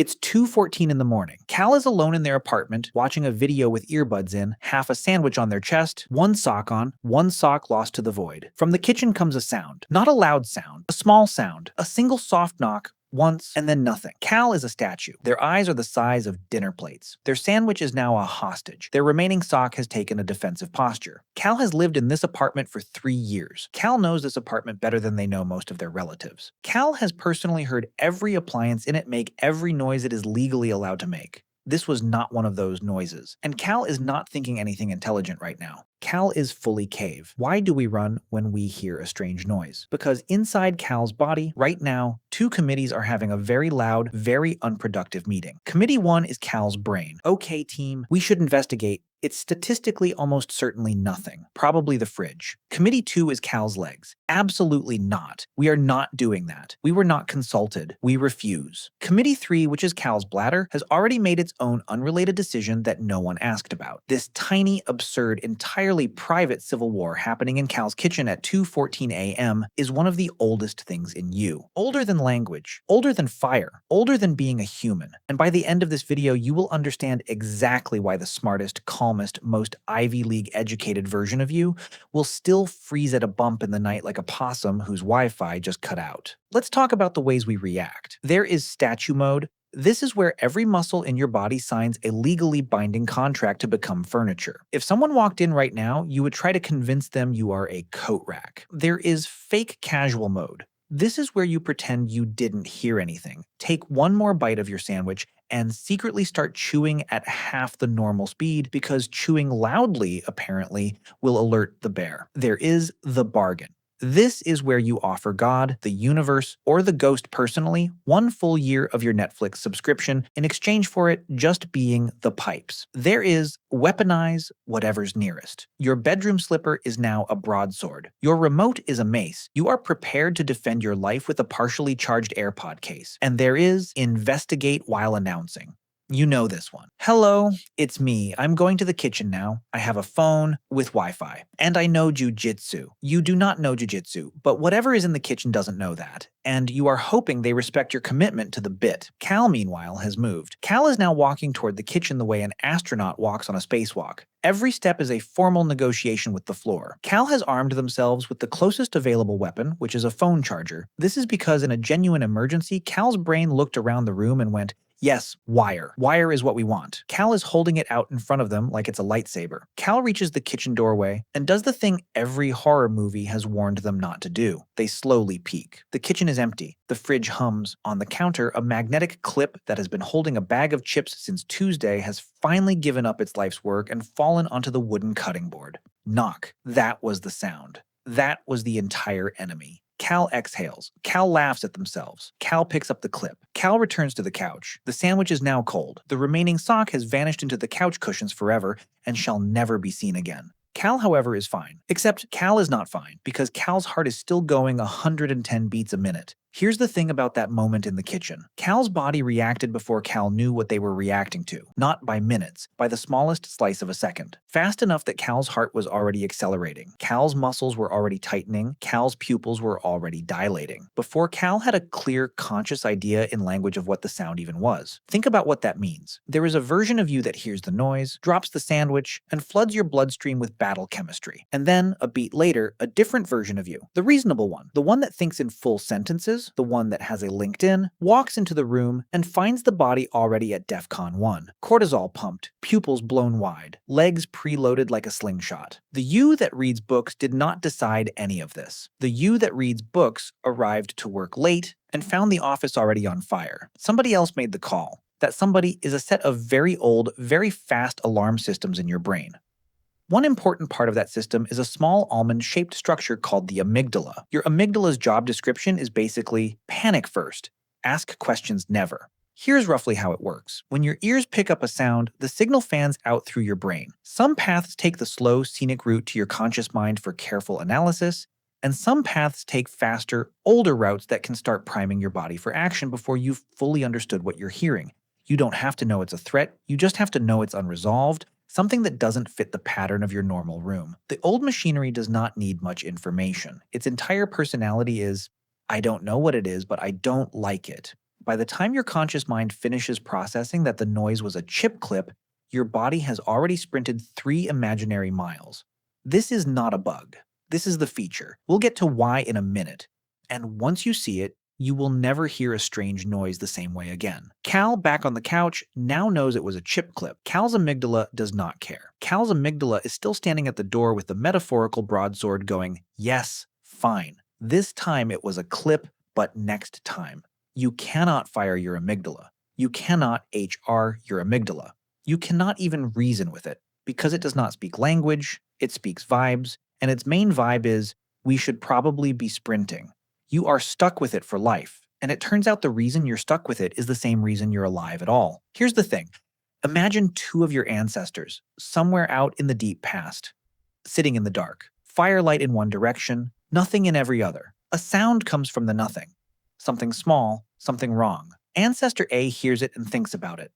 It's 2:14 in the morning. Cal is alone in their apartment, watching a video with earbuds in, half a sandwich on their chest, one sock on, one sock lost to the void. From the kitchen comes a sound. Not a loud sound, a small sound, a single soft knock, once, and then nothing. Cal is a statue. Their eyes are the size of dinner plates. Their sandwich is now a hostage. Their remaining sock has taken a defensive posture. Cal has lived in this apartment for 3 years. Cal knows this apartment better than they know most of their relatives. Cal has personally heard every appliance in it make every noise it is legally allowed to make. This was not one of those noises. And Cal is not thinking anything intelligent right now. Cal is fully cave. Why do we run when we hear a strange noise? Because inside Cal's body, right now, 2 committees are having a very loud, very unproductive meeting. Committee 1 is Cal's brain. Okay, team, we should investigate. It's statistically almost certainly nothing. Probably the fridge. Committee 2 is Cal's legs. Absolutely not. We are not doing that. We were not consulted. We refuse. Committee 3, which is Cal's bladder, has already made its own unrelated decision that no one asked about. This tiny, absurd, entirely private civil war happening in Cal's kitchen at 2:14 a.m. is one of the oldest things in you. Older than language. Older than fire. Older than being a human. And by the end of this video, you will understand exactly why the smartest, calmest, most Ivy League educated version of you will still freeze at a bump in the night like a possum whose Wi-Fi just cut out. Let's talk about the ways we react. There is statue mode. This is where every muscle in your body signs a legally binding contract to become furniture. If someone walked in right now, you would try to convince them you are a coat rack. There is fake casual mode. This is where you pretend you didn't hear anything. Take one more bite of your sandwich and secretly start chewing at half the normal speed because chewing loudly, apparently, will alert the bear. There is the bargain. This is where you offer God, the universe, or the ghost personally 1 full year of your Netflix subscription in exchange for it just being the pipes. There is weaponize whatever's nearest. Your bedroom slipper is now a broadsword. Your remote is a mace. You are prepared to defend your life with a partially charged AirPod case. And there is investigate while announcing. You know this one. Hello, it's me. I'm going to the kitchen now. I have a phone with Wi-Fi. And I know jujitsu. You do not know jujitsu, but whatever is in the kitchen doesn't know that. And you are hoping they respect your commitment to the bit. Cal, meanwhile, has moved. Cal is now walking toward the kitchen the way an astronaut walks on a spacewalk. Every step is a formal negotiation with the floor. Cal has armed themselves with the closest available weapon, which is a phone charger. This is because in a genuine emergency, Cal's brain looked around the room and went, yes, wire. Wire is what we want. Cal is holding it out in front of them like it's a lightsaber. Cal reaches the kitchen doorway and does the thing every horror movie has warned them not to do. They slowly peek. The kitchen is empty. The fridge hums. On the counter, a magnetic clip that has been holding a bag of chips since Tuesday has finally given up its life's work and fallen onto the wooden cutting board. Knock. That was the sound. That was the entire enemy. Cal exhales. Cal laughs at themselves. Cal picks up the clip. Cal returns to the couch. The sandwich is now cold. The remaining sock has vanished into the couch cushions forever and shall never be seen again. Cal, however, is fine. Except Cal is not fine, because Cal's heart is still going 110 beats a minute. Here's the thing about that moment in the kitchen. Cal's body reacted before Cal knew what they were reacting to. Not by minutes, by the smallest slice of a second. Fast enough that Cal's heart was already accelerating. Cal's muscles were already tightening. Cal's pupils were already dilating. Before Cal had a clear, conscious idea in language of what the sound even was. Think about what that means. There is a version of you that hears the noise, drops the sandwich, and floods your bloodstream with battle chemistry. And then, a beat later, a different version of you. The reasonable one. The one that thinks in full sentences, the one that has a LinkedIn, walks into the room and finds the body already at DEFCON 1. Cortisol pumped, pupils blown wide, legs preloaded like a slingshot. The you that reads books did not decide any of this. The you that reads books arrived to work late and found the office already on fire. Somebody else made the call. That somebody is a set of very old, very fast alarm systems in your brain. One important part of that system is a small almond-shaped structure called the amygdala. Your amygdala's job description is basically panic first, ask questions never. Here's roughly how it works. When your ears pick up a sound, the signal fans out through your brain. Some paths take the slow, scenic route to your conscious mind for careful analysis, and some paths take faster, older routes that can start priming your body for action before you've fully understood what you're hearing. You don't have to know it's a threat, you just have to know it's unresolved, something that doesn't fit the pattern of your normal room. The old machinery does not need much information. Its entire personality is, I don't know what it is, but I don't like it. By the time your conscious mind finishes processing that the noise was a chip clip, your body has already sprinted 3 imaginary miles. This is not a bug. This is the feature. We'll get to why in a minute. And once you see it, you will never hear a strange noise the same way again. Cal, back on the couch, now knows it was a chip clip. Cal's amygdala does not care. Cal's amygdala is still standing at the door with the metaphorical broadsword going, yes, fine. This time it was a clip, but next time. You cannot fire your amygdala. You cannot HR your amygdala. You cannot even reason with it, because it does not speak language, it speaks vibes, and its main vibe is, we should probably be sprinting. You are stuck with it for life, and it turns out the reason you're stuck with it is the same reason you're alive at all. Here's the thing. Imagine 2 of your ancestors, somewhere out in the deep past, sitting in the dark. Firelight in one direction, nothing in every other. A sound comes from the nothing. Something small, something wrong. Ancestor A hears it and thinks about it.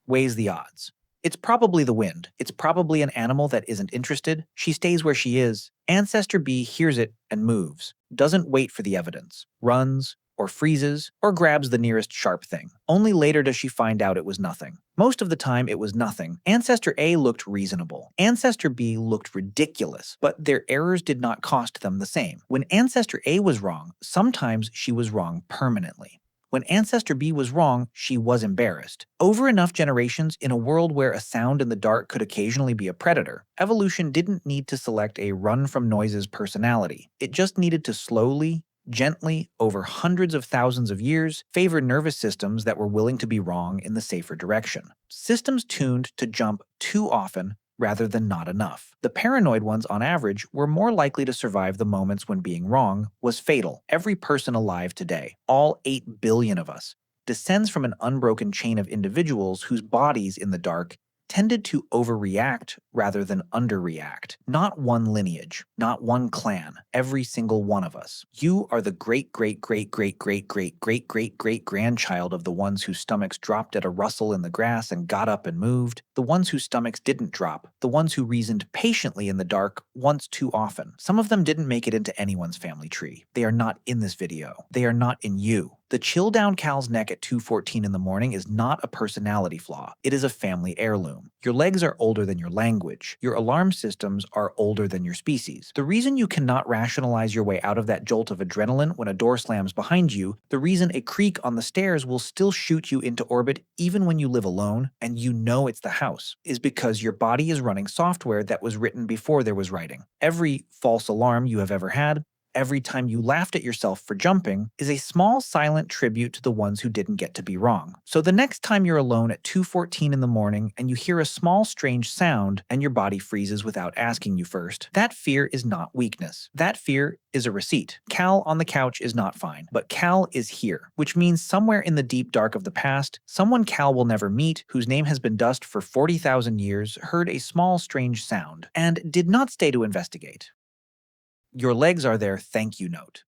Weighs the odds. It's probably the wind. It's probably an animal that isn't interested. She stays where she is. Ancestor B hears it and moves. Doesn't wait for the evidence. Runs, or freezes, or grabs the nearest sharp thing. Only later does she find out it was nothing. Most of the time, it was nothing. Ancestor A looked reasonable. Ancestor B looked ridiculous, but their errors did not cost them the same. When Ancestor A was wrong, sometimes she was wrong permanently. When Ancestor B was wrong, she was embarrassed. Over enough generations, in a world where a sound in the dark could occasionally be a predator, evolution didn't need to select a run-from-noises personality. It just needed to slowly, gently, over hundreds of thousands of years, favor nervous systems that were willing to be wrong in the safer direction. Systems tuned to jump too often rather than not enough. The paranoid ones, on average, were more likely to survive the moments when being wrong was fatal. Every person alive today, all 8 billion of us, descends from an unbroken chain of individuals whose bodies in the dark tended to overreact rather than underreact. Not one lineage, not one clan, every single one of us. You are the great-great-great-great-great-great-great-great-great-grandchild of the ones whose stomachs dropped at a rustle in the grass and got up and moved, the ones whose stomachs didn't drop, the ones who reasoned patiently in the dark once too often. Some of them didn't make it into anyone's family tree. They are not in this video. They are not in you. The chill down Cal's neck at 2:14 in the morning is not a personality flaw. It is a family heirloom. Your legs are older than your language. Your alarm systems are older than your species. The reason you cannot rationalize your way out of that jolt of adrenaline when a door slams behind you, the reason a creak on the stairs will still shoot you into orbit even when you live alone and you know it's the house, is because your body is running software that was written before there was writing. Every false alarm you have ever had, every time you laughed at yourself for jumping, is a small silent tribute to the ones who didn't get to be wrong. So the next time you're alone at 2:14 in the morning and you hear a small strange sound and your body freezes without asking you first, that fear is not weakness. That fear is a receipt. Cal on the couch is not fine, but Cal is here, which means somewhere in the deep dark of the past, someone Cal will never meet, whose name has been dust for 40,000 years, heard a small strange sound and did not stay to investigate. Your legs are their thank you note.